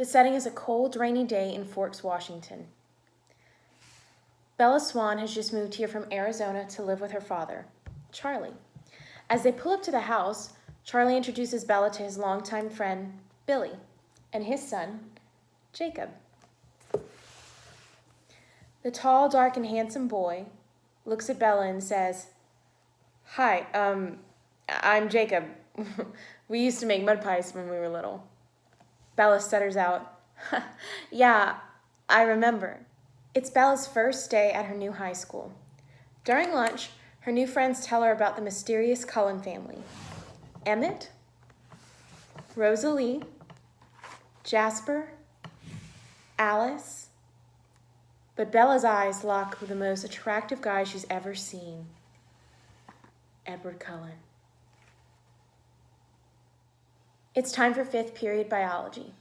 setting is a cold, rainy day in Forks, Washington. Bella Swan has just moved here from Arizona to live with her father, Charlie. As they pull up to the house, Charlie introduces Bella to his longtime friend, Billy, and his son, Jacob. The tall, dark, and handsome boy looks at Bella and says, "Hi, I'm Jacob. We used to make mud pies when we were little." Bella stutters out, "Yeah, I remember." It's Bella's first day at her new high school. During lunch, her new friends tell her about the mysterious Cullen family. Emmett, Rosalie, Jasper, Alice. But Bella's eyes lock with the most attractive guy she's ever seen, Edward Cullen. It's time for 5th period biology.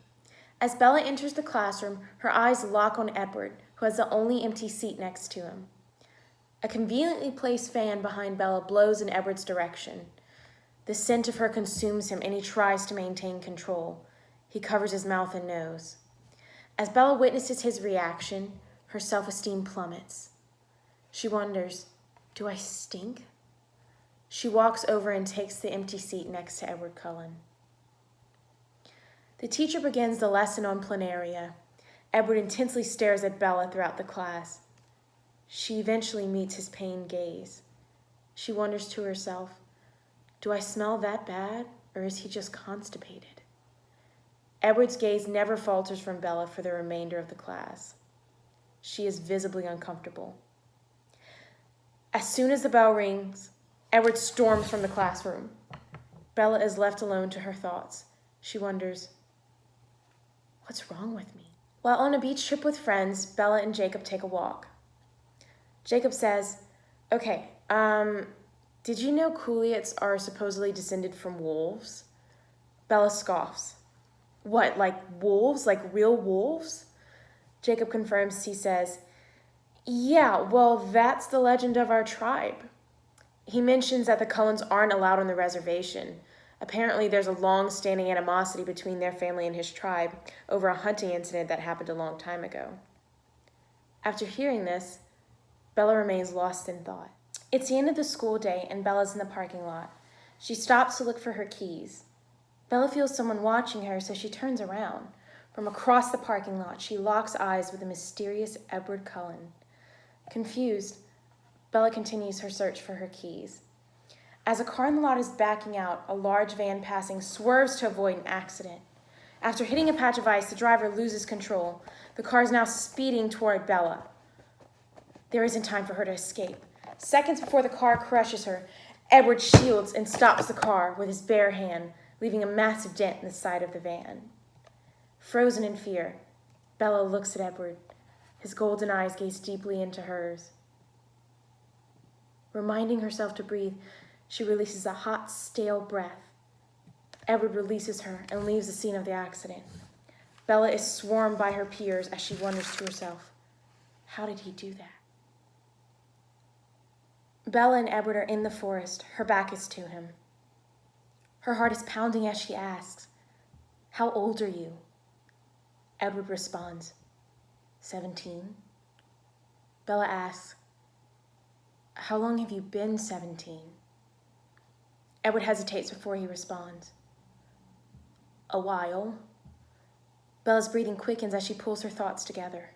As Bella enters the classroom, her eyes lock on Edward, who has the only empty seat next to him. A conveniently placed fan behind Bella blows in Edward's direction. The scent of her consumes him, and he tries to maintain control. He covers his mouth and nose. As Bella witnesses his reaction, her self-esteem plummets. She wonders, do I stink? She walks over and takes the empty seat next to Edward Cullen. The teacher begins the lesson on planaria. Edward intensely stares at Bella throughout the class. She eventually meets his pained gaze. She wonders to herself, do I smell that bad, or is he just constipated? Edward's gaze never falters from Bella for the remainder of the class. She is visibly uncomfortable. As soon as the bell rings, Edward storms from the classroom. Bella is left alone to her thoughts. She wonders, what's wrong with me? While on a beach trip with friends, Bella and Jacob take a walk. Jacob says, "Okay, did you know Cooliots are supposedly descended from wolves?" Bella scoffs. "What, like wolves? Like real wolves?" Jacob confirms. He says, "Yeah, well, that's the legend of our tribe." He mentions that the Cullens aren't allowed on the reservation. Apparently, there's a long-standing animosity between their family and his tribe over a hunting incident that happened a long time ago. After hearing this, Bella remains lost in thought. It's the end of the school day, and Bella's in the parking lot. She stops to look for her keys. Bella feels someone watching her, so she turns around. From across the parking lot, she locks eyes with the mysterious Edward Cullen. Confused, Bella continues her search for her keys. As a car in the lot is backing out, a large van passing swerves to avoid an accident. After hitting a patch of ice, the driver loses control. The car is now speeding toward Bella. There isn't time for her to escape. Seconds before the car crushes her, Edward shields and stops the car with his bare hand, leaving a massive dent in the side of the van. Frozen in fear, Bella looks at Edward. His golden eyes gaze deeply into hers. Reminding herself to breathe, she releases a hot, stale breath. Edward releases her and leaves the scene of the accident. Bella is swarmed by her peers as she wonders to herself, how did he do that? Bella and Edward are in the forest. Her back is to him. Her heart is pounding as she asks, "How old are you?" Edward responds, 17. Bella asks, "How long have you been 17? Edward hesitates before he responds, "A while." Bella's breathing quickens as she pulls her thoughts together.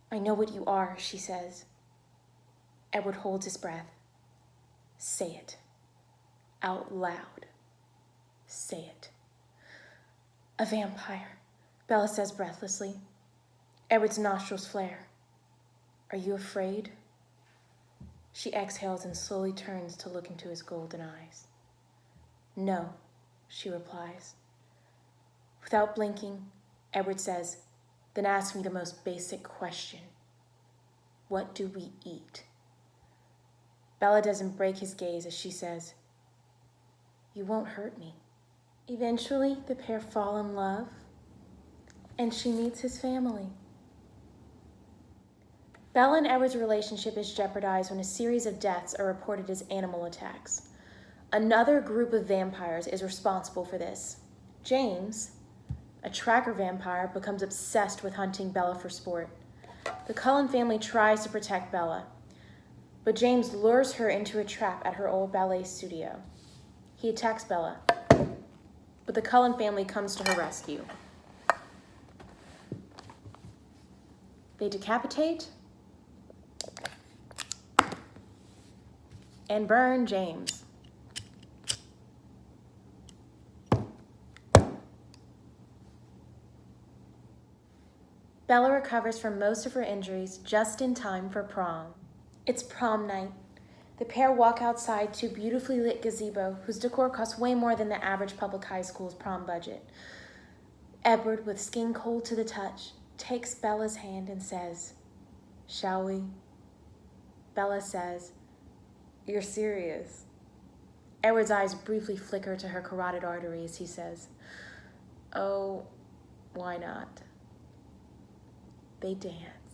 "I know what you are," she says. Edward holds his breath. "Say it. Out loud. Say it." "A vampire," Bella says breathlessly. Edward's nostrils flare. "Are you afraid?" She exhales and slowly turns to look into his golden eyes. "No," she replies. Without blinking, Edward says, "Then ask me the most basic question. What do we eat?" Bella doesn't break his gaze as she says, "You won't hurt me." Eventually, the pair fall in love, and she meets his family. Bella and Edward's relationship is jeopardized when a series of deaths are reported as animal attacks. Another group of vampires is responsible for this. James, A tracker vampire becomes obsessed with hunting Bella for sport. The Cullen family tries to protect Bella, but James lures her into a trap at her old ballet studio. He attacks Bella, but the Cullen family comes to her rescue. They decapitate and burn James. Bella recovers from most of her injuries just in time for prom. It's prom night. The pair walk outside to a beautifully lit gazebo whose decor costs way more than the average public high school's prom budget. Edward, with skin cold to the touch, takes Bella's hand and says, "Shall we?" Bella says, "You're serious?" Edward's eyes briefly flicker to her carotid artery as he says, "Oh, why not?" They dance.